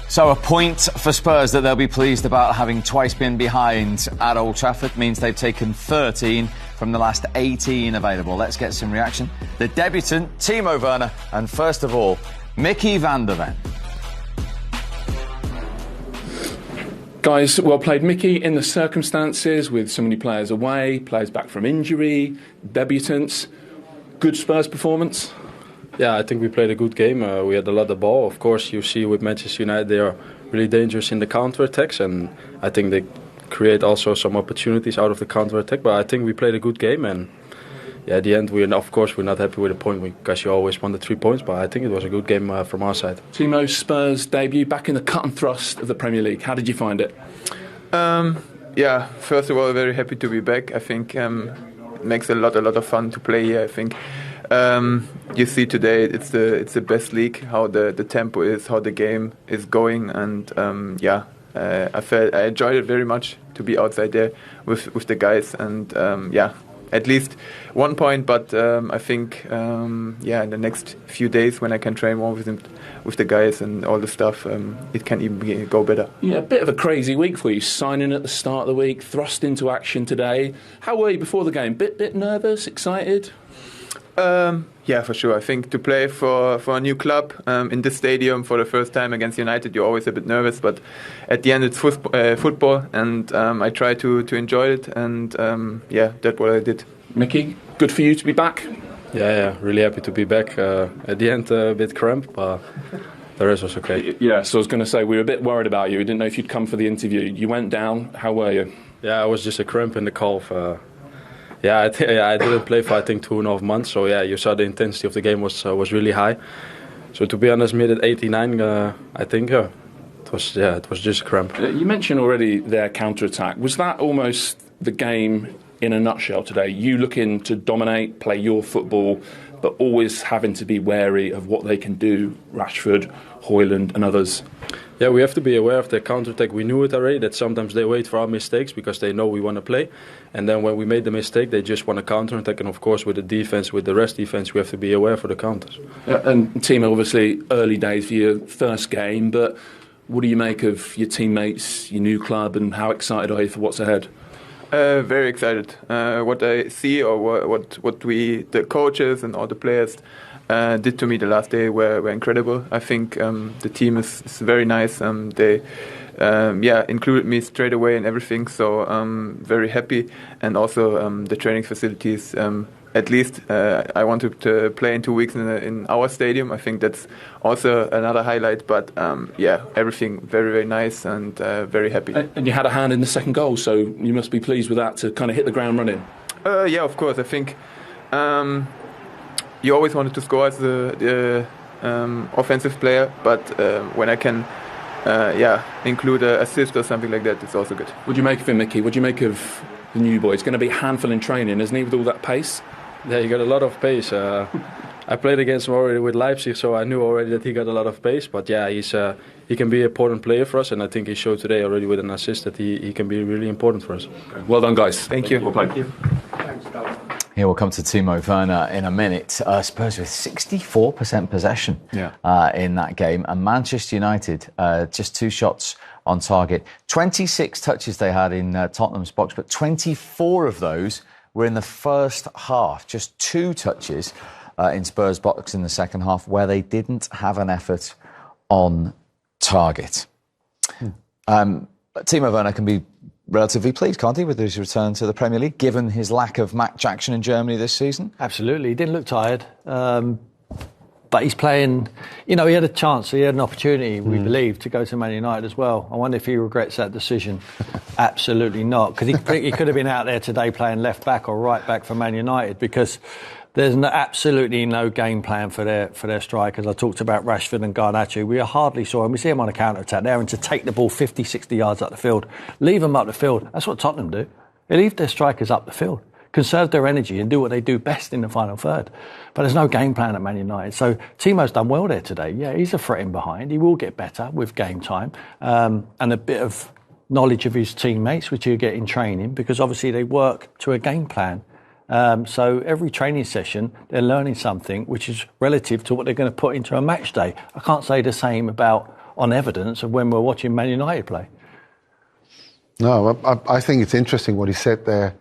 So a point for Spurs that they'll be pleased about, having twice been behind at Old Trafford. Means they've taken 13 from the last 18 available. Let's get some reaction. The debutant, Timo Werner, and first of all, Mickey van der Ven. Guys, well played, Mickey, in the circumstances, with so many players away, players back from injury, debutants. Good Spurs performance? Yeah, I think we played a good game. We had a lot of ball. Of course, you see with Manchester United, they are really dangerous in the counter-attacks, and I think they create also some opportunities out of the counter-attack. But I think we played a good game, and yeah, at the end, we're not happy with the point because you always want the 3 points, but I think it was a good game from our side. Timo, Spurs debut back in the cut and thrust of the Premier League. How did you find it? Yeah, first of all, very happy to be back. I think it makes a lot of fun to play here. I think you see today it's the best league, how the tempo is, how the game is going, and I enjoyed it very much to be outside there with the guys, and at least 1 point, but I think in the next few days when I can train more with the guys and all the stuff, it can even go better. Yeah, a bit of a crazy week for you, signing at the start of the week, thrust into action today. How were you before the game? Bit nervous, excited? Yeah, for sure. I think to play for a new club in this stadium for the first time against United, you're always a bit nervous, but at the end it's football, and I try to enjoy it, and that's what I did. Mickey, good for you to be back? Yeah, really happy to be back. At the end, a bit cramped, but the rest was okay. Yeah, so I was going to say, we were a bit worried about you. We didn't know if you'd come for the interview. You went down. How were you? Yeah, I was just a cramp in the calf. I didn't play for, I think, 2.5 months. So, yeah, you saw the intensity of the game was really high. So, to be honest, mid at 89, I think, it was just a cramp. You mentioned already their counter-attack. Was that almost the game in a nutshell today? You looking to dominate, play your football, but always having to be wary of what they can do, Rashford, Højlund and others? Yeah, we have to be aware of their counter-attack. We knew it already, that sometimes they wait for our mistakes because they know we want to play. And then when we made the mistake, they just want to counter-attack. And of course, with the defence, with the rest defence, we have to be aware for the counters. And Timo, obviously, early days for your first game, but what do you make of your teammates, your new club, and how excited are you for what's ahead? Very excited. What I see, or what the coaches and all the players did to me the last day were incredible. I think the team is very nice. They included me straight away in everything, so I'm very happy. And also the training facilities. At least I wanted to play in 2 weeks in our stadium. I think that's also another highlight. But everything very, very nice, and very happy. And you had a hand in the second goal, so you must be pleased with that, to kind of hit the ground running. Yeah, of course. I think you always wanted to score as the offensive player, but when I can include an assist or something like that, it's also good. What do you make of him, Mickey? What do you make of the new boy? It's going to be a handful in training, isn't he, with all that pace? Yeah, he got a lot of pace. I played against him already with Leipzig, so I knew already that he got a lot of pace. But yeah, he can be an important player for us, and I think he showed today already with an assist that he can be really important for us. Okay. Well done, guys. Thank you. Well played. Thank you. Here we'll come to Timo Werner in a minute. Spurs with 64% possession in that game, and Manchester United just 2 shots on target. 26 touches they had in Tottenham's box, but 24 of those were in the first half. Just 2 touches in Spurs' box in the second half, where they didn't have an effort on target. Timo Werner can be relatively pleased, can't he, with his return to the Premier League, given his lack of match action in Germany this season? Absolutely. He didn't look tired. But he's playing, he had a chance, he had an opportunity, we believe, to go to Man United as well. I wonder if he regrets that decision. Absolutely not, because he could have been out there today playing left back or right back for Man United, because there's absolutely no game plan for their strikers. I talked about Rashford and Garnacho. We hardly saw him. We see him on a counter-attack there, and to take the ball 50, 60 yards up the field, leave them up the field. That's what Tottenham do. They leave their strikers up the field, conserve their energy and do what they do best in the final third. But there's no game plan at Man United. So Timo's done well there today. Yeah, he's a threat in behind. He will get better with game time and a bit of knowledge of his teammates, which he'll get in training, because obviously they work to a game plan. So every training session, they're learning something which is relative to what they're going to put into a match day. I can't say the same about on evidence of when we're watching Man United play. No, I think it's interesting what he said there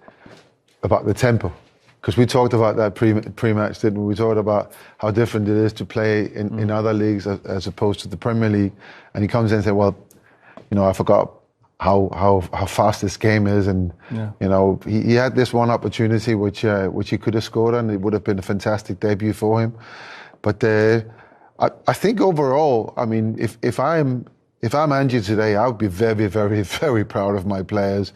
about the tempo. Because we talked about that pre-match, didn't we? We talked about how different it is to play in other leagues as opposed to the Premier League. And he comes in and says, well, I forgot how fast this game is. And, he had this one opportunity which he could have scored on. It would have been a fantastic debut for him. But I think overall, I mean, if I'm Angie today, I would be very, very, very proud of my players.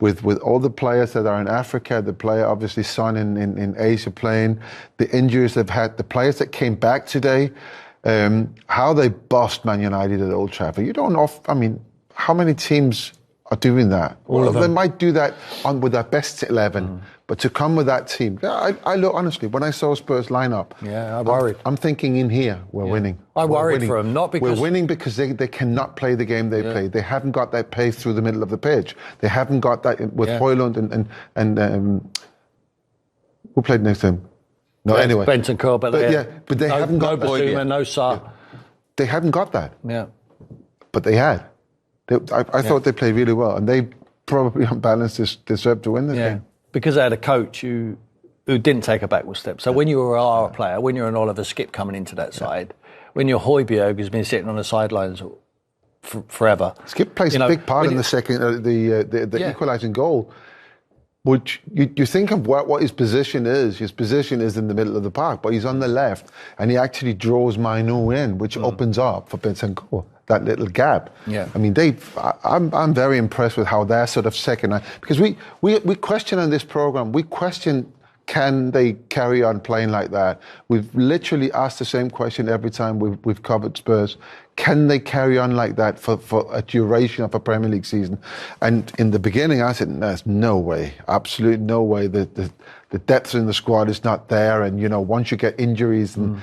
With all the players that are in Africa, the player, obviously, Son in Asia playing, the injuries they've had, the players that came back today, how they bossed Man United at Old Trafford. How many teams are doing that? All of them. They might do that with their best 11, but to come with that team, I look, honestly, when I saw Spurs line up, I worried. I'm thinking in here, we're winning. I worried for them, not because... We're winning because they cannot play the game they play. They haven't got that pace through the middle of the pitch. They haven't got that with Højlund and who played next to him? No, anyway. Benton Cole, but they haven't got no Basuma, no Sarr. Yeah. They hadn't got that. Yeah. But they had. I thought they played really well, and they probably on balance deserved to win this game. Because they had a coach who didn't take a backward step. So when you're a player, when you're an Oliver Skip coming into that side, when you're Højbjerg who's been sitting on the sidelines forever. Skip plays a big part in the second, the equalising goal. Which you think of what his position is. His position is in the middle of the park, but he's on the left, and he actually draws Mainu in, which opens up for Bentancur, that little gap. Yeah. I mean, I'm very impressed with how they're sort of second. Because we question on this program, we question, can they carry on playing like that? We've literally asked the same question every time we've covered Spurs. Can they carry on like that for a duration of a Premier League season? And in the beginning, I said, there's no way, absolutely no way. The depth in the squad is not there. And, once you get injuries and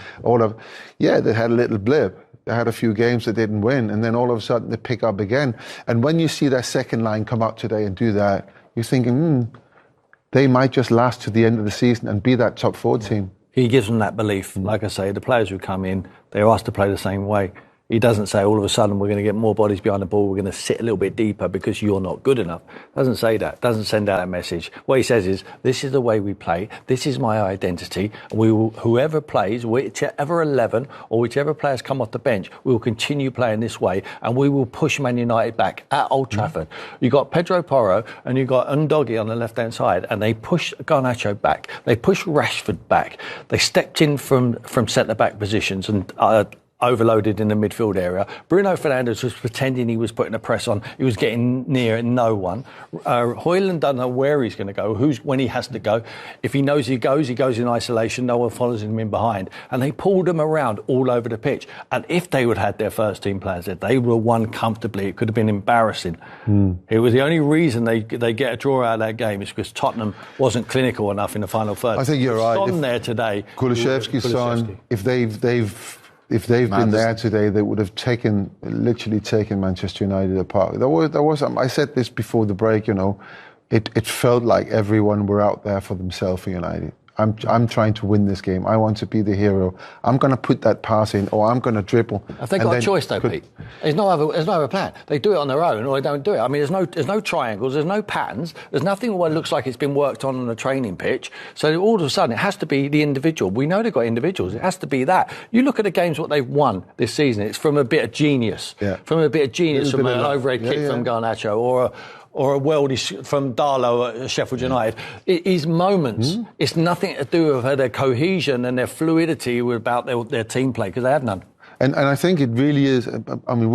they had a little blip. They had a few games that didn't win. And then all of a sudden they pick up again. And when you see their second line come out today and do that, you're thinking, they might just last to the end of the season and be that top 4 team. He gives them that belief. Like I say, the players who come in, they're asked to play the same way. He doesn't say all of a sudden we're going to get more bodies behind the ball, we're going to sit a little bit deeper because you're not good enough. Doesn't say that. Doesn't send out that message. What he says is, this is the way we play. This is my identity. We will, whoever plays, whichever 11 or whichever players come off the bench, we will continue playing this way, and we will push Man United back at Old Trafford. You got Pedro Porro and you got Undogi on the left-hand side, and they pushed Garnacho back. They pushed Rashford back. They stepped in from centre-back positions and overloaded in the midfield area. Bruno Fernandes was pretending he was putting a press on. He was getting near no one. Højlund doesn't know where he's going to go, when he has to go. If he knows he goes in isolation. No one follows him in behind. And they pulled him around all over the pitch. And if they would have had their first team players there, they would have won comfortably. It could have been embarrassing. It was the only reason they get a draw out of that game is because Tottenham wasn't clinical enough in the final third. I think you're right. Son there today. Kulusevski's son, if they've been there today, they would have literally taken Manchester United apart. There was. I said this before the break. It felt like everyone were out there for themselves for United. I'm trying to win this game. I want to be the hero. I'm going to put that pass in, or I'm going to dribble. Have they got a choice though, Pete? There's no other plan. They do it on their own, or they don't do it. I mean, there's no triangles, there's no patterns, there's nothing what looks like it's been worked on a training pitch. So all of a sudden, it has to be the individual. We know they've got individuals. It has to be that. You look at the games what they've won this season. It's from a bit of genius, from an overhead kick from Garnacho, or a worldie from Darlow at Sheffield United. It is moments. It's nothing to do with their cohesion and their fluidity about their team play, because they have none. And I think it really is. I mean,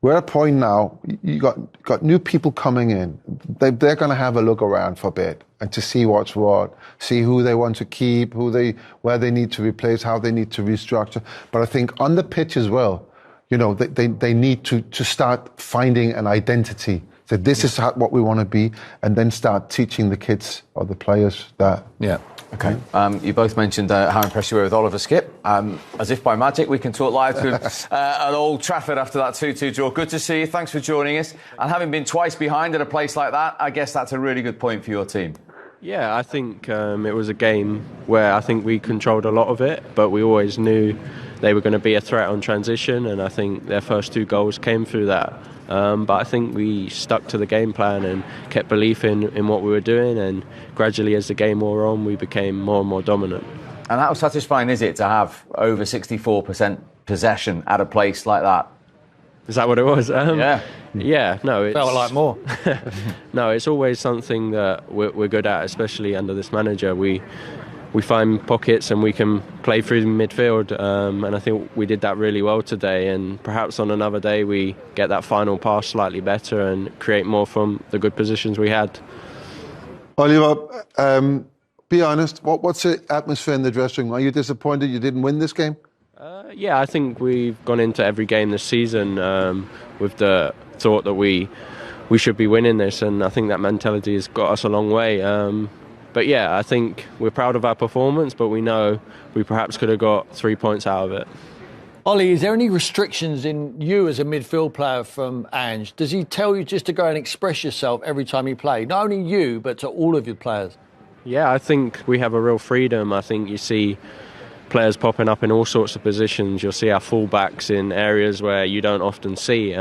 we're at a point now. You got new people coming in. They're going to have a look around for a bit and to see what's what, see who they want to keep, where they need to replace, how they need to restructure. But I think on the pitch as well, they need to start finding an identity. So this is what we want to be, and then start teaching the kids or the players that. Yeah. Okay. You both mentioned how impressed you were with Oliver Skip. As if by magic, we can talk live to him at Old Trafford after that 2-2 draw. Good to see you. Thanks for joining us. And having been twice behind at a place like that, I guess that's a really good point for your team. Yeah, I think it was a game where I think we controlled a lot of it, but we always knew they were going to be a threat on transition, and I think their first 2 goals came through that. But I think we stuck to the game plan and kept belief in what we were doing, and gradually as the game wore on, we became more and more dominant. And how satisfying is it to have over 64% possession at a place like that? Is that what it was? Yeah, no. It felt like more. No, it's always something that we're good at, especially under this manager. We find pockets and we can play through the midfield, and I think we did that really well today. And perhaps on another day we get that final pass slightly better and create more from the good positions we had. Oliver, be honest, what's the atmosphere in the dressing room? Are you disappointed you didn't win this game? Yeah, I think we've gone into every game this season with the thought that we should be winning this, and I think that mentality has got us a long way. But yeah, I think we're proud of our performance, but we know we perhaps could have got 3 points out of it. Ollie, is there any restrictions in you as a midfield player from Ange? Does he tell you just to go and express yourself every time you play? Not only you, but to all of your players? Yeah, I think we have a real freedom. I think you see players popping up in all sorts of positions. You'll see our fullbacks in areas where you don't often see.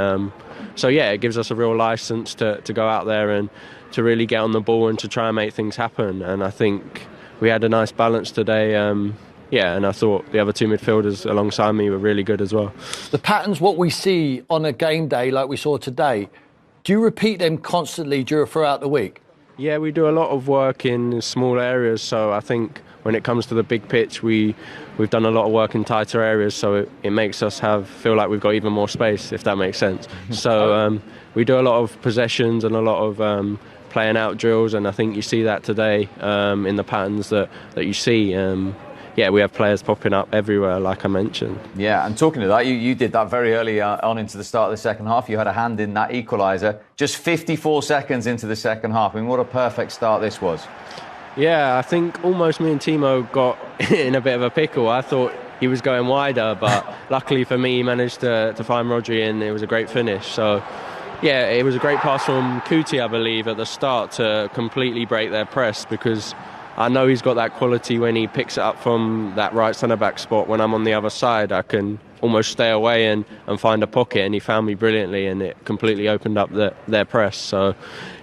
So yeah, it gives us a real licence to go out there and to really get on the ball and to try and make things happen. And I think we had a nice balance today. And I thought the other 2 midfielders alongside me were really good as well. The patterns, what we see on a game day like we saw today, do you repeat them constantly throughout the week? Yeah, we do a lot of work in small areas. So I think when it comes to the big pitch, we've done a lot of work in tighter areas, so it makes us feel like we've got even more space, if that makes sense. So we do a lot of possessions and a lot of playing out drills, and I think you see that today in the patterns that you see. We have players popping up everywhere, like I mentioned. Yeah, and talking to that, you did that very early on into the start of the second half. You had a hand in that equaliser just 54 seconds into the second half. I mean, what a perfect start this was. Yeah, I think almost me and Timo got in a bit of a pickle. I thought he was going wider, but luckily for me, he managed to find Rodri, and it was a great finish. So, yeah, it was a great pass from Kuti, I believe, at the start to completely break their press, because I know he's got that quality when he picks it up from that right centre-back spot. When I'm on the other side, I can almost stay away and find a pocket, and he found me brilliantly, and it completely opened up their press. So,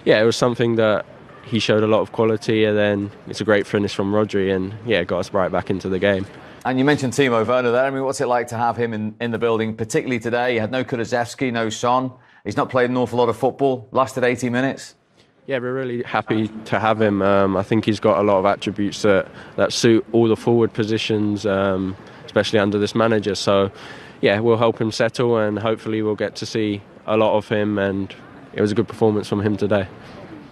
yeah, it was something that he showed a lot of quality, and then it's a great finish from Rodri, and it got us right back into the game. And you mentioned Timo Werner there. I mean, what's it like to have him in the building, particularly today? You had no Kulusevski, no Son. He's not played an awful lot of football. Lasted 80 minutes. Yeah, we're really happy to have him. I think he's got a lot of attributes that suit all the forward positions, especially under this manager. So, yeah, we'll help him settle, and hopefully we'll get to see a lot of him, and it was a good performance from him today.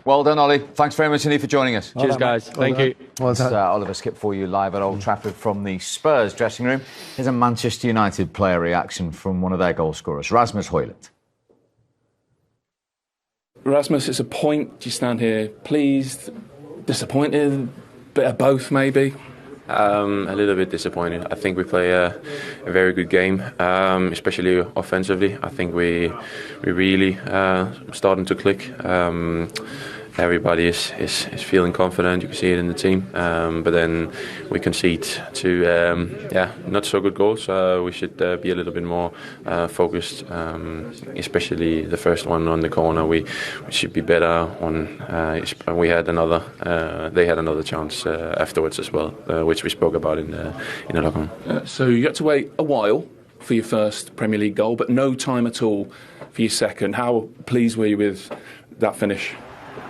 Well done, Ollie. Thanks very much indeed for joining us. Cheers, guys. Thank you. Well done. Oliver Skip for you live at Old Trafford from the Spurs dressing room. Here's a Manchester United player reaction from one of their goal scorers, Rasmus Højlund. Rasmus, it's a point. Do you stand here pleased, disappointed, bit of both maybe? A little bit disappointed. I think we play a very good game, especially offensively. I think we really starting to click. Everybody is feeling confident. You can see it in the team, but then we concede to not so good goals. We should be a little bit more focused, especially the first one on the corner. We should be better on. We had another. They had another chance afterwards as well, which we spoke about in the locker room. So you had to wait a while for your first Premier League goal, but no time at all for your second. How pleased were you with that finish?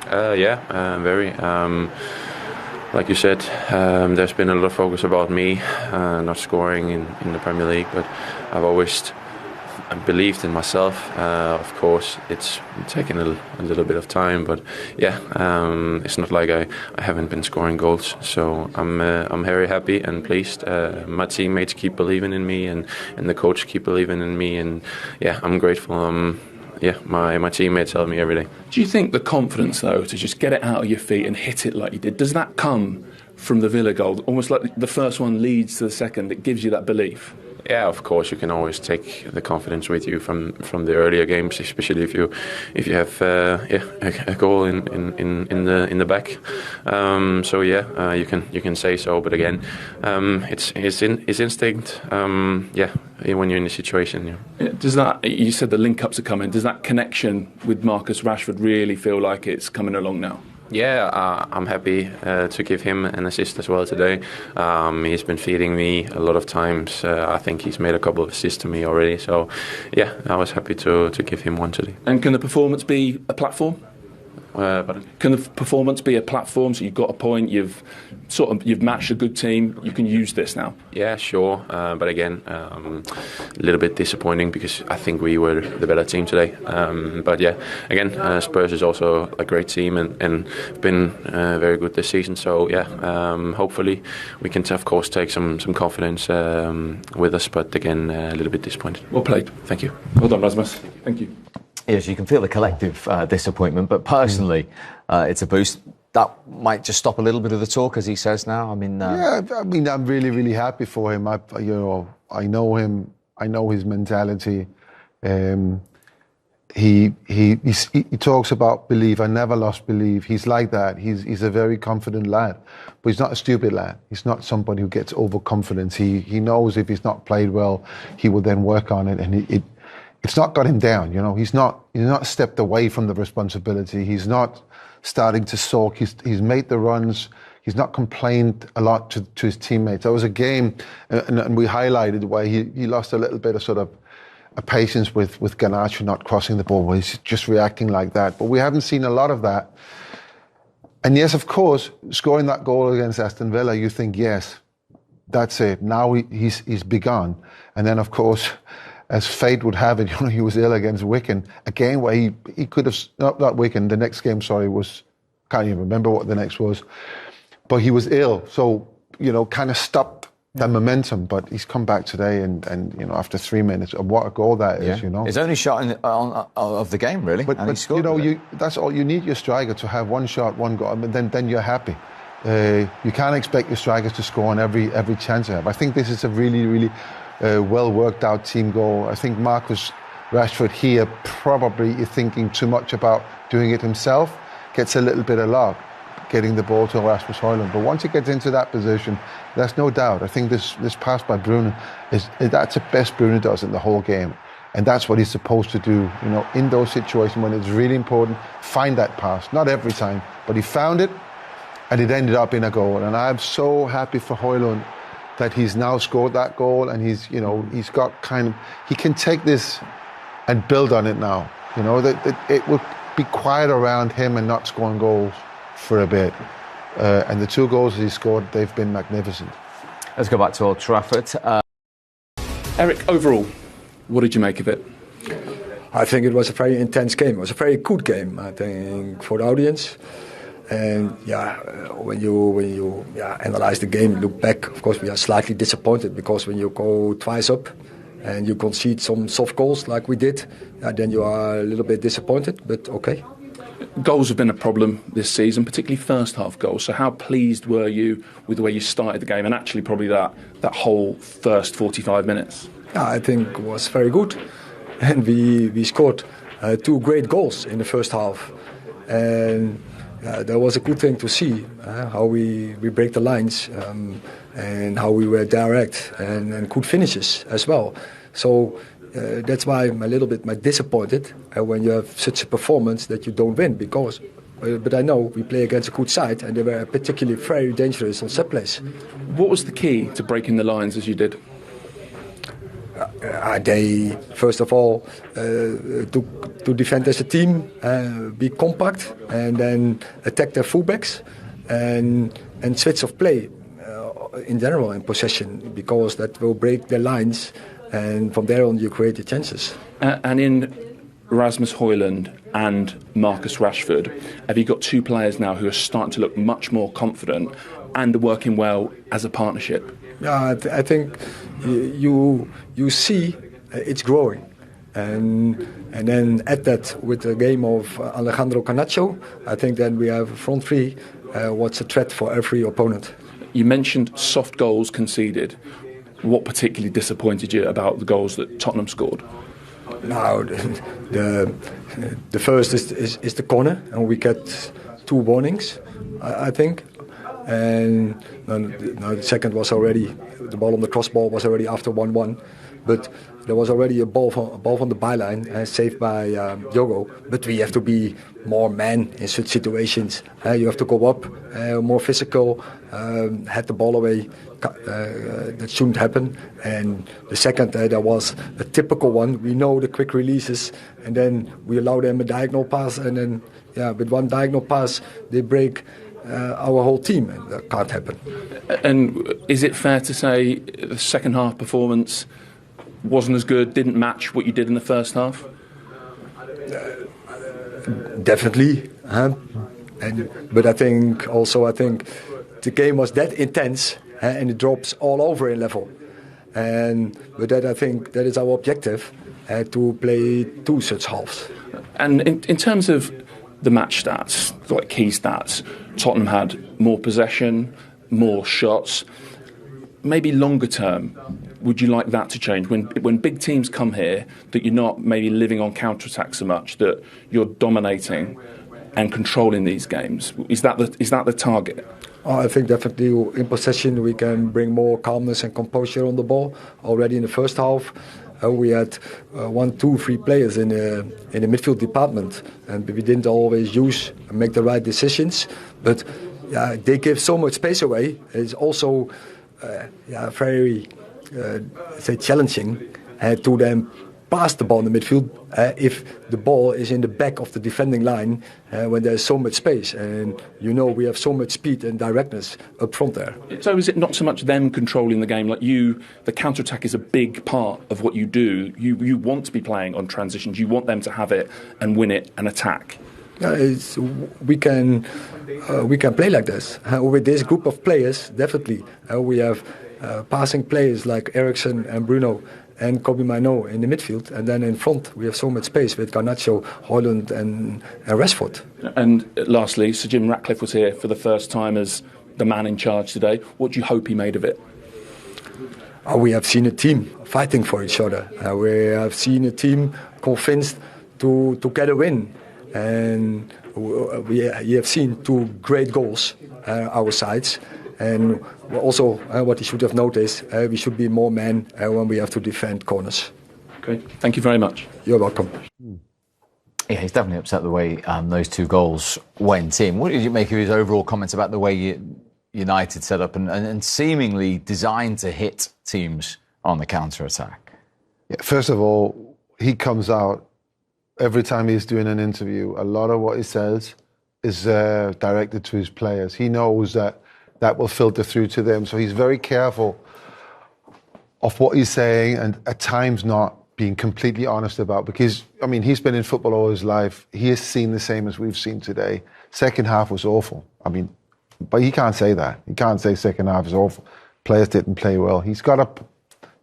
Very. Like you said, there's been a lot of focus about me not scoring in the Premier League, but I've always believed in myself. Of course, it's taken a little bit of time, but it's not like I haven't been scoring goals. So I'm very happy and pleased. My teammates keep believing in me, and the coach keep believing in me, and I'm grateful. My teammates help me every day. Do you think the confidence, though, to just get it out of your feet and hit it like you did, does that come from the Villa goal? Almost like the first one leads to the second, it gives you that belief? Yeah, of course, you can always take the confidence with you from the earlier games, especially if you have a goal in the back. You can say so, but again, it's instinct. When you're in the situation. Yeah. Does that? You said the link-ups are coming. Does that connection with Marcus Rashford really feel like it's coming along now? Yeah, I'm happy to give him an assist as well today. He's been feeding me a lot of times. I think he's made a couple of assists to me already. So, yeah, I was happy to give him one today. And can the performance be a platform? Can the performance be a platform? So you've got a point. You've matched a good team. You can use this now. Yeah, sure. But again, a little bit disappointing because I think we were the better team today. But yeah, again, Spurs is also a great team and been very good this season. So yeah, hopefully we can of course take some confidence with us. But again, a little bit disappointed. Well played. Thank you. Well done, Rasmus. Thank you. Yes, you can feel the collective disappointment, but personally, it's a boost. That might just stop a little bit of the talk, as he says now. I mean, I'm really, really happy for him. I know him. I know his mentality. He talks about belief. I never lost belief. He's like that. He's a very confident lad, but he's not a stupid lad. He's not somebody who gets overconfident. He knows if he's not played well, he will then work on it, and it's not got him down, He's not stepped away from the responsibility. He's not starting to sulk. He's made the runs. He's not complained a lot to his teammates. There was a game, and we highlighted where he lost a little bit of sort of a patience with Garnacho not crossing the ball, where he's just reacting like that. But we haven't seen a lot of that. And yes, of course, scoring that goal against Aston Villa, you think, yes, that's it. Now he's begun. And then, of course, as fate would have it, he was ill against Wigan, a game where he could have, not Wigan, the next game, can't even remember what the next was, but he was ill, so, kind of stopped the momentum, but he's come back today and after 3 minutes, what a goal that is, His only shot of the game, really, but he scored. That's all you need your striker to have, one shot, one goal, and then you're happy. You can't expect your strikers to score on every chance they have. I think this is a really, really well worked out team goal. I think Marcus Rashford here probably is thinking too much about doing it himself, gets a little bit of luck getting the ball to Rasmus Højlund. But once he gets into that position, there's no doubt. I think this pass by Bruno that's the best Bruno does in the whole game. And that's what he's supposed to do, in those situations when it's really important, find that pass. Not every time, but he found it and it ended up in a goal. And I'm so happy for Højlund that he's now scored that goal, and he's got he can take this and build on it now. That it will be quiet around him and not scoring goals for a bit. And the 2 goals he scored, they've been magnificent. Let's go back to Old Trafford. Eric, overall, what did you make of it? I think it was a very intense game. It was a very good game, I think, for the audience. And when you analyze the game, look back, of course we are slightly disappointed, because when you go twice up and you concede some soft goals like we did, then you are a little bit disappointed, but okay. Goals have been a problem this season, particularly first half goals. So how pleased were you with the way you started the game, and actually probably that whole first 45 minutes? Yeah, I think it was very good. And we scored 2 great goals in the first half. And that was a good thing to see, how we break the lines, and how we were direct and good finishes as well. So that's why I'm a little bit disappointed when you have such a performance that you don't win, because. But I know we play against a good side, and they were particularly very dangerous on set plays. What was the key to breaking the lines as you did? They, first of all, to defend as a team, be compact, and then attack their fullbacks, and switch of play in general in possession, because that will break their lines, and from there on you create the chances. And in Rasmus Højlund and Marcus Rashford, have you got 2 players now who are starting to look much more confident and are working well as a partnership? Yeah, I think you see it's growing, and then add that with the game of Alejandro Garnacho, I think then we have a front 3 what's a threat for every opponent. You mentioned soft goals conceded. what particularly disappointed you about the goals that Tottenham scored? Now, the first is the corner, and we get 2 warnings, I think. And the second was already, the ball on the crossbar was already after 1-1. But there was already a ball on the byline, saved by Diogo. But we have to be more man in such situations. You have to go up, more physical, head the ball away. That shouldn't happen. And the second, there was a typical one. We know the quick releases, and then we allow them a diagonal pass, and then with one diagonal pass they break our whole team, and that can't happen. And is it fair to say the second half performance wasn't as good, didn't match what you did in the first half? Definitely, but I think the game was that intense, and it drops all over in level. But that, I think that is our objective, to play 2 such halves. And in terms of the match stats, like key stats, Tottenham had more possession, more shots. Maybe longer term, would you like that to change? When big teams come here, that you're not maybe living on counter-attack so much, that you're dominating and controlling these games. Is that the target? I think definitely in possession we can bring more calmness and composure on the ball. Already in the first half, we had 1, 2, 3 players in the midfield department, and we didn't always make the right decisions. But they give so much space away. It's also very challenging to them pass the ball in the midfield if the ball is in the back of the defending line when there's so much space, and we have so much speed and directness up front there. So is it not so much them controlling the game, like you? The counter-attack is a big part of what you do. You want to be playing on transitions. You want them to have it and win it and attack. We can play like this with this group of players. Definitely, we have passing players like Eriksen and Bruno and Kobe Mainoo in the midfield, and then in front we have so much space with Garnacho, Højlund and Rashford. And lastly, Sir Jim Ratcliffe was here for the first time as the man in charge today. What do you hope he made of it? We have seen a team fighting for each other. We have seen a team convinced to get a win, and we have seen 2 great goals our sides. And also, what he should have noticed, we should be more men when we have to defend corners. Okay, thank you very much. You're welcome. Yeah, he's definitely upset the way those 2 goals went in. What did you make of his overall comments about the way United set up and seemingly designed to hit teams on the counter-attack? Yeah, first of all, he comes out every time he's doing an interview. A lot of what he says is directed to his players. He knows that will filter through to them. So he's very careful of what he's saying, and at times not being completely honest about, because, he's been in football all his life. He has seen the same as we've seen today. Second half was awful. But he can't say that. He can't say second half is awful. Players didn't play well. He's got to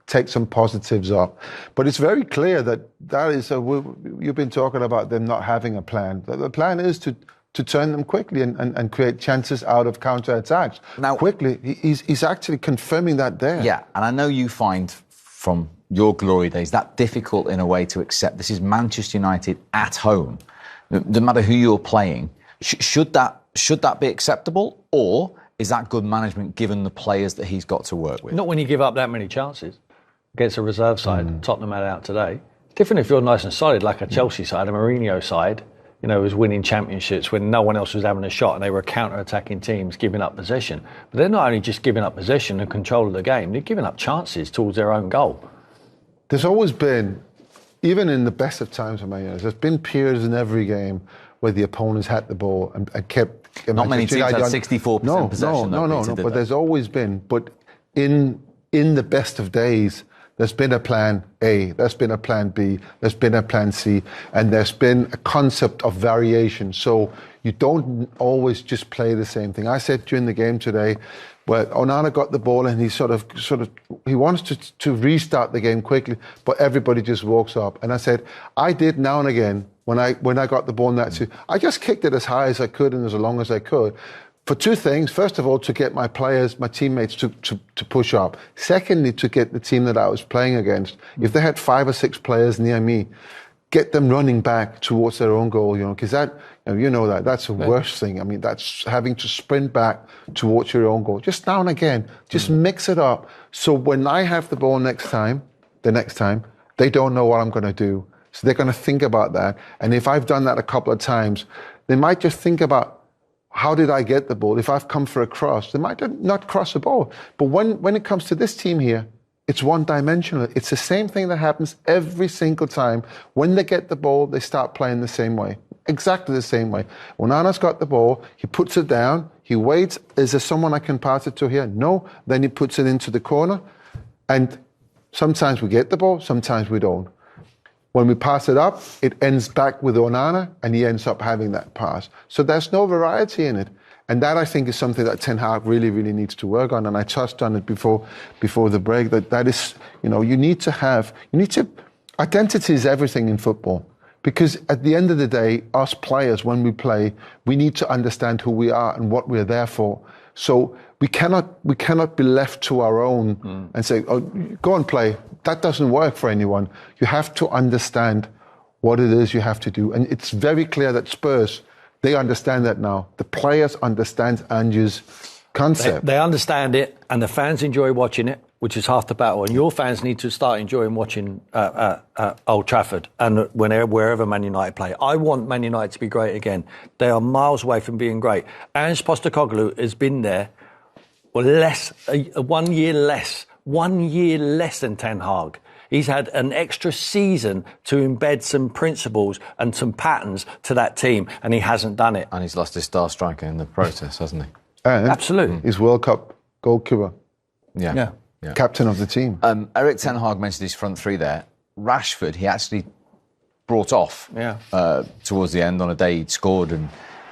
take some positives up. But it's very clear that is, you've been talking about them not having a plan. The plan is to turn them quickly and create chances out of counter-attacks. Now, quickly, he's actually confirming that there. Yeah, and I know you find from your glory days that difficult in a way to accept. This is Manchester United at home. No matter who you're playing, should that be acceptable, or is that good management given the players that he's got to work with? Not when you give up that many chances against a reserve side. Tottenham had out today. It's different if you're nice and solid, like a Chelsea side, a Mourinho side. Was winning championships when no one else was having a shot, and they were counter-attacking teams giving up possession. But they're not only just giving up possession and control of the game, they're giving up chances towards their own goal. There's always been, even in the best of times of Man United, there's been periods in every game where the opponents had the ball and kept... Not many teams had 64% possession. No, but there's always been. But in the best of days, there's been a plan A, there's been a plan B, there's been a plan C, and there's been a concept of variation. So you don't always just play the same thing. I said during the game today, where Onana got the ball and he he wants to restart the game quickly, but everybody just walks up. And I said, I did now and again, when I got the ball in that, I just kicked it as high as I could and as long as I could. for two things. First of all, to get my players, my teammates to push up. Secondly, to get the team that I was playing against, if they had 5 or 6 players near me, get them running back towards their own goal, because that, that's the worst thing. I mean, that's having to sprint back towards your own goal. Just now and again, just mix it up. So when I have the ball the next time, they don't know what I'm going to do. So they're going to think about that. And if I've done that a couple of times, they might just think about, how did I get the ball? If I've come for a cross, they might not cross the ball. But when it comes to this team here, it's one-dimensional. It's the same thing that happens every single time. When they get the ball, they start playing the same way. Exactly the same way. When Onana's got the ball, he puts it down, he waits. Is there someone I can pass it to here? No. Then he puts it into the corner. And sometimes we get the ball, sometimes we don't. When we pass it up, it ends back with Onana, and he ends up having that pass. So there's no variety in it. And that, I think, is something that Ten Hag really, really needs to work on. And I touched on it before the break, that is, identity is everything in football. Because at the end of the day, us players, when we play, we need to understand who we are and what we're there for. So we cannot be left to our own and say, oh, go and play. That doesn't work for anyone. You have to understand what it is you have to do. And it's very clear that Spurs, they understand that now. The players understand Ange's concept. They understand it, and the fans enjoy watching it, which is half the battle. And your fans need to start enjoying watching Old Trafford and wherever Man United play. I want Man United to be great again. They are miles away from being great. Ange Postecoglou has been there 1 year less than Ten Hag. He's had an extra season to embed some principles and some patterns to that team, and he hasn't done it. And he's lost his star striker in the process, hasn't he? Absolutely. He's World Cup goalkeeper. Yeah. Captain of the team. Erik Ten Hag mentioned his front three there. Rashford, he actually brought off towards the end on a day he'd scored, and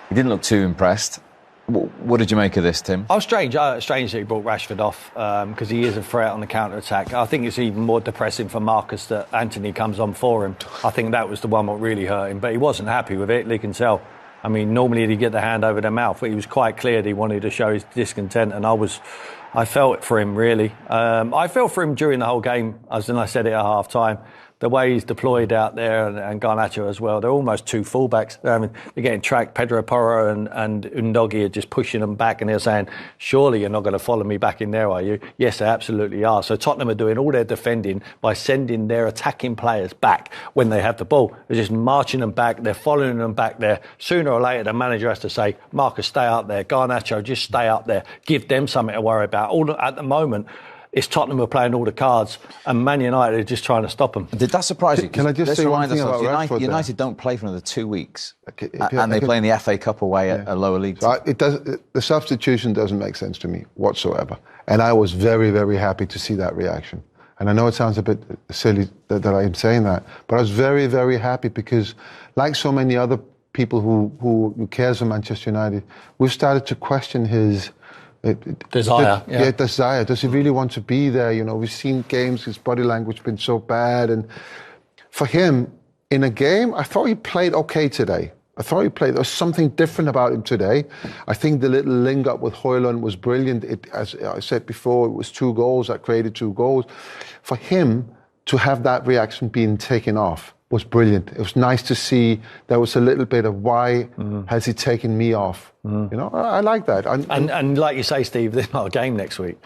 he didn't look too impressed. What did you make of this, Tim? Strange that he brought Rashford off because he is a threat on the counter-attack. I think it's even more depressing for Marcus that Anthony comes on for him. I think that was the one that really hurt him, but he wasn't happy with it, you can tell. I mean, normally he'd get the hand over the mouth, but he was quite clear that he wanted to show his discontent, and I felt for him, really. I felt for him during the whole game, as I said it at half-time. The way he's deployed out there, and Garnacho as well, they're almost two fullbacks. They're getting tracked. Pedro Porro and Undogi are just pushing them back, and they're saying, surely you're not going to follow me back in there, are you? Yes, they absolutely are. So Tottenham are doing all their defending by sending their attacking players back when they have the ball. They're just marching them back. They're following them back there. Sooner or later, the manager has to say, Marcus, stay up there. Garnacho, just stay up there. Give them something to worry about. At the moment, it's Tottenham who are playing all the cards, and Man United are just trying to stop them. Did that surprise you? Can I just say one thing about Rashford? United don't play for another 2 weeks, and they play in the FA Cup away at a lower league. So the substitution doesn't make sense to me whatsoever, and I was very, very happy to see that reaction. And I know it sounds a bit silly that I'm saying that, but I was very, very happy because, like so many other people who cares for Manchester United, we've started to question his desire. Desire. Does he really want to be there? We've seen games, his body language been so bad. And for him, in a game, I thought he played okay today. There was something different about him today. I think the little link up with Højlund was brilliant. As I said before, it was 2 goals that created 2 goals. For him to have that reaction being taken off was brilliant. It was nice to see there was a little bit of why has he taken me off. I like that. And like you say, Steve, there's not a game next week.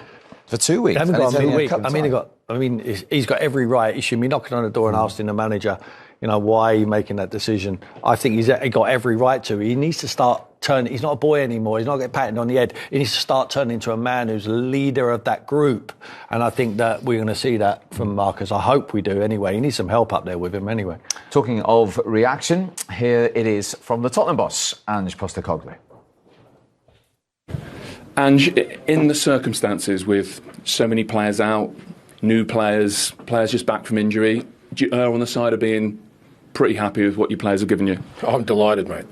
For 2 weeks. They haven't got a week. He's got every right. He should be knocking on the door and asking the manager, why are you making that decision? I think he's got every right to. He needs to start turning. He's not a boy anymore. He's not getting patted on the head. He needs to start turning into a man who's the leader of that group. And I think that we're going to see that from Marcus. I hope we do anyway. He needs some help up there with him anyway. Talking of reaction, here it is from the Tottenham boss, Ange Postecoglou. And in the circumstances with so many players out, new players just back from injury, do you err on the side of being pretty happy with what your players have given you? I'm delighted, mate.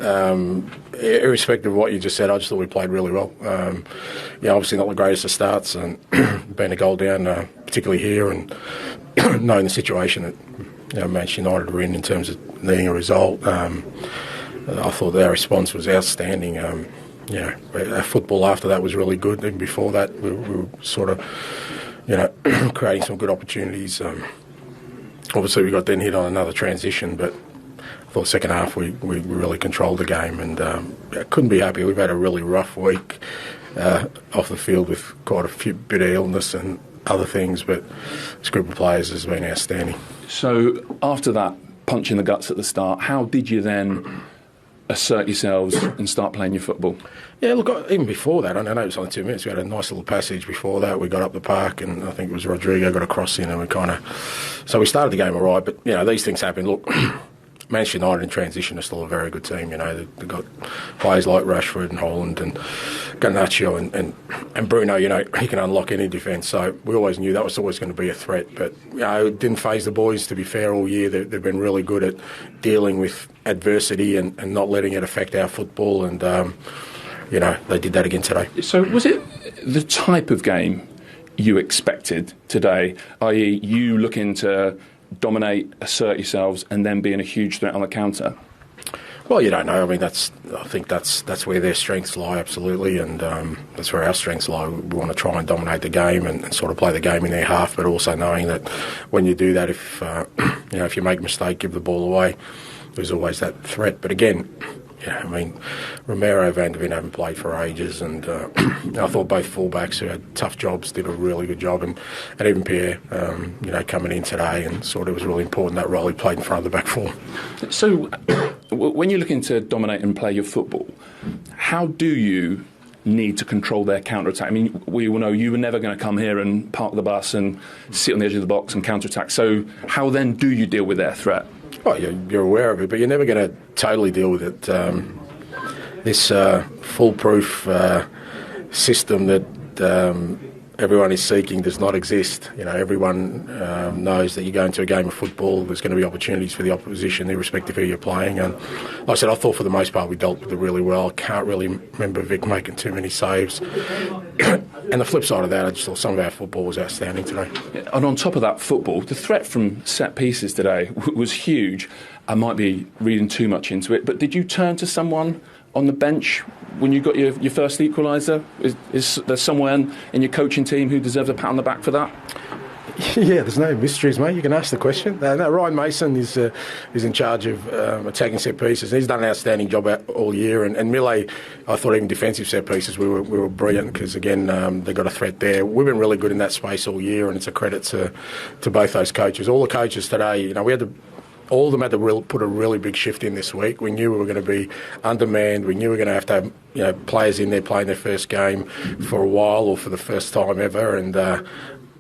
Irrespective of what you just said, I just thought we played really well. Obviously not the greatest of starts, and being a goal down, particularly here, and knowing the situation that Manchester United were in terms of needing a result. I thought their response was outstanding. our football after that was really good. And before that, we were sort of, creating some good opportunities. Obviously, we got then hit on another transition, but I thought second half we really controlled the game, and couldn't be happy. We've had a really rough week off the field with quite a bit of illness and other things, but this group of players has been outstanding. So after that punch in the guts at the start, how did you then assert yourselves and start playing your football? Yeah, look, even before that, I know it was only 2 minutes, we had a nice little passage before that. We got up the park, and I think it was Rodrigo got a cross in, and so we started the game all right, but, these things happen. Look, Manchester United in transition are still a very good team. They've got players like Rashford and Holland and Garnacho and Bruno. He can unlock any defence. So we always knew that was always going to be a threat. But it didn't faze the boys, to be fair, all year. They've been really good at dealing with adversity and not letting it affect our football. And they did that again today. So was it the type of game you expected today, i.e., you looking to dominate, assert yourselves, and then being a huge threat on the counter? Well, you don't know. I mean, I think that's where their strengths lie, absolutely, and that's where our strengths lie. We want to try and dominate the game and sort of play the game in their half, but also knowing that when you do that, if you make a mistake, give the ball away, there's always that threat. But again, Romero, Van der Ven haven't played for ages, and I thought both fullbacks who had tough jobs did a really good job, and even Pierre, coming in today, and sort of was really important that role he played in front of the back four. So, when you're looking to dominate and play your football, how do you need to control their counter-attack? I mean, we all know you were never going to come here and park the bus and sit on the edge of the box and counter-attack. So, how then do you deal with their threat? Well, you're aware of it, but you're never going to totally deal with it. This foolproof system that everyone is seeking does not exist. Everyone knows that you go into a game of football, there's going to be opportunities for the opposition, irrespective of who you're playing. And like I said, I thought for the most part we dealt with it really well. I can't really remember Vic making too many saves. And the flip side of that, I just thought some of our football was outstanding today. And on top of that football, the threat from set pieces today was huge. I might be reading too much into it, but did you turn to someone on the bench when you got your first equaliser? Is there someone in your coaching team who deserves a pat on the back for that? Yeah, there's no mysteries, mate. You can ask the question. Ryan Mason is in charge of attacking set pieces. He's done an outstanding job all year. And Millet, I thought even defensive set pieces, we were brilliant because, again, they got a threat there. We've been really good in that space all year, and it's a credit to both those coaches. All the coaches today, all of them had to put a really big shift in this week. We knew we were going to be undermanned. We knew we were going to have players in there playing their first game for a while or for the first time ever. And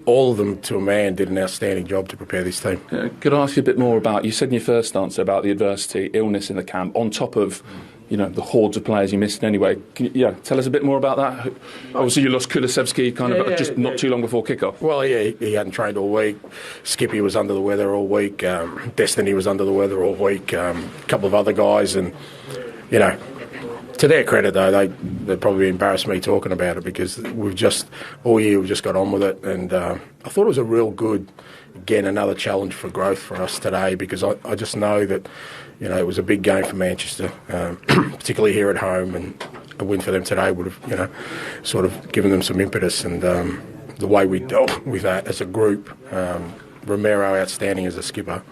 all of them, to a man, did an outstanding job to prepare this team. Could I ask you a bit more about, you said in your first answer about the adversity, illness in the camp, on top of the hordes of players you missed anyway. Can you tell us a bit more about that? Obviously, you lost Kulusevski just not too long before kick-off. Well, yeah, he hadn't trained all week. Skippy was under the weather all week. Destiny was under the weather all week. A couple of other guys, and to their credit, though, they'd probably embarrass me talking about it because we've just got on with it, and I thought it was a real good, again, another challenge for growth for us today because I just know that it was a big game for Manchester, particularly here at home, and a win for them today would have sort of given them some impetus, and the way we dealt with that as a group, Romero outstanding as a skipper,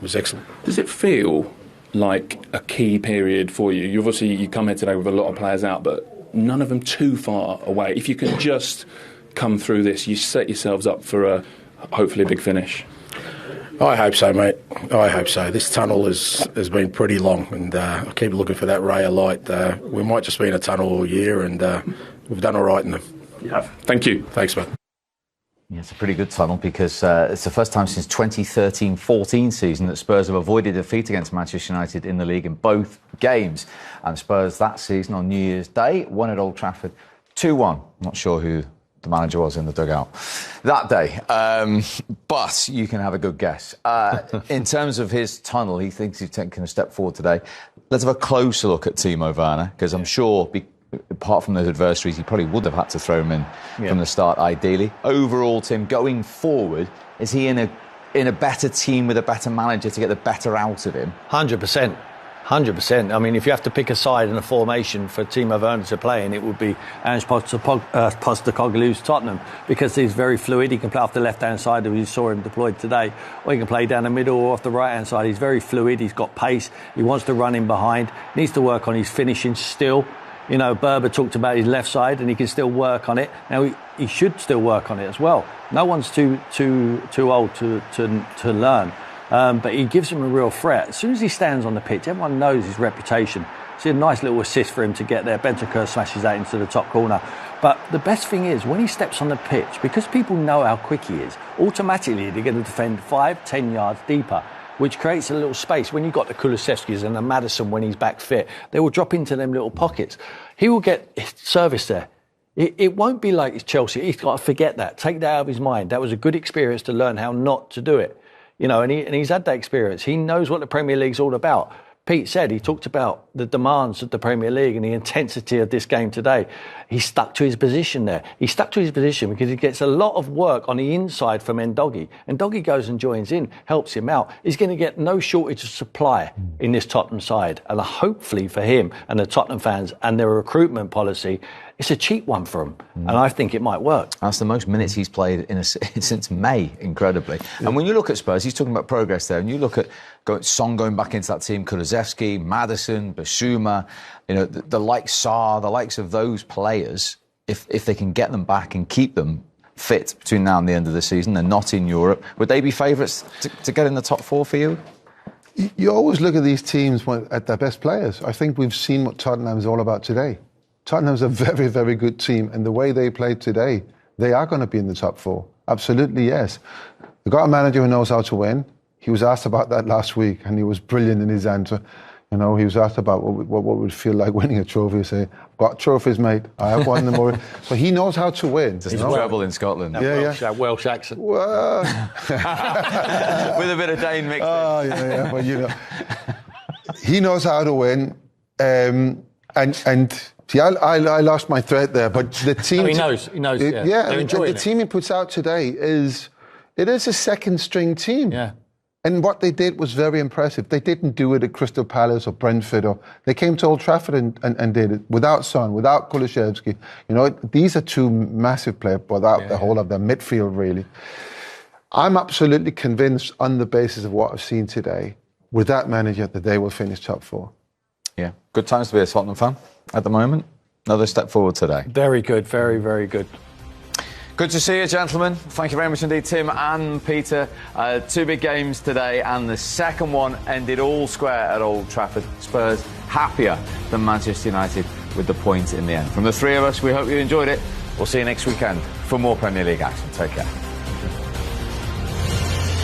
was excellent. Does it feel like a key period for you? You come here today with a lot of players out, but none of them too far away. If you can just come through this, you set yourselves up for hopefully a big finish. I hope so, mate. I hope so. This tunnel has been pretty long, and I keep looking for that ray of light. We might just be in a tunnel all year, and we've done all right in them. You have. Thank you. Thanks, mate. Yeah, it's a pretty good tunnel because it's the first time since 2013-14 season that Spurs have avoided defeat against Manchester United in the league in both games. And Spurs that season on New Year's Day won at Old Trafford 2-1. Not sure who the manager was in the dugout that day, but you can have a good guess. In terms of his tunnel, he thinks he's taken a step forward today. Let's have a closer look at Timo Werner, because I'm sure, apart from those adversaries, he probably would have had to throw him in from the start, ideally. Overall, Tim, going forward, is he in a better team with a better manager to get the better out of him? 100%. 100%. I mean, if you have to pick a side and a formation for Timo Werner to play in, it would be Ange Postecoglou's Tottenham, because he's very fluid. He can play off the left-hand side, as we saw him deployed today, or he can play down the middle or off the right-hand side. He's very fluid. He's got pace. He wants to run in behind. Needs to work on his finishing still. You know, Berber talked about his left side, and he can still work on it. Now, he should still work on it as well. No one's too old to learn. But he gives him a real threat. As soon as he stands on the pitch, everyone knows his reputation. See a nice little assist for him to get there. Bentancur smashes that into the top corner. But the best thing is, when he steps on the pitch, because people know how quick he is, automatically they're going to defend 5-10 yards deeper, which creates a little space. When you've got the Kulusevskis and the Maddison when he's back fit, they will drop into them little pockets. He will get service there. It won't be like it's Chelsea. He's got to forget that. Take that out of his mind. That was a good experience to learn how not to do it. You know, and he's had that experience. He knows what the Premier League's all about. Pete said, he talked about the demands of the Premier League and the intensity of this game today. He stuck to his position there. He stuck to his position because he gets a lot of work on the inside from Ndoggy. Ndoggy goes and joins in, helps him out. He's going to get no shortage of supply in this Tottenham side. And hopefully for him and the Tottenham fans and their recruitment policy, it's a cheap one for him, and I think it might work. That's the most minutes he's played since May, incredibly. Yeah. And when you look at Spurs, he's talking about progress there, and you look at Son going back into that team, Kulusevski, Maddison, Basuma, you know, the likes Sarr, the likes of those players, if they can get them back and keep them fit between now and the end of the season, they're not in Europe, would they be favourites to get in the top four for you? You always look at these teams at their best players. I think we've seen what Tottenham's all about today. Tottenham's a very, very good team, and the way they played today, they are going to be in the top four. Absolutely, yes. They've got a manager who knows how to win. He was asked about that last week, and he was brilliant in his answer. You know, he was asked about what would feel like winning a trophy. He said, "I've got trophies, mate. I have won them already." So he knows how to win. Just a treble in Scotland. That Welsh accent. Well, with a bit of Dane mixed in. Oh, yeah. Well, you know, he knows how to win, and. See, I lost my thread there, but the team... No, he knows. Yeah, and the team he puts out today is a second-string team. Yeah. And what they did was very impressive. They didn't do it at Crystal Palace or Brentford. They came to Old Trafford and did it without Son, without Kulusevski. You know, these are two massive players without the whole of their midfield, really. I'm absolutely convinced, on the basis of what I've seen today, with that manager, that they will finish top four. Yeah, good times to be a Tottenham fan at the moment. Another step forward today. Very good, very, very good. Good to see you, gentlemen. Thank you very much indeed, Tim and Peter. Two big games today, and the second one ended all square at Old Trafford. Spurs happier than Manchester United with the point in the end. From the three of us, we hope you enjoyed it. We'll see you next weekend for more Premier League action. Take care.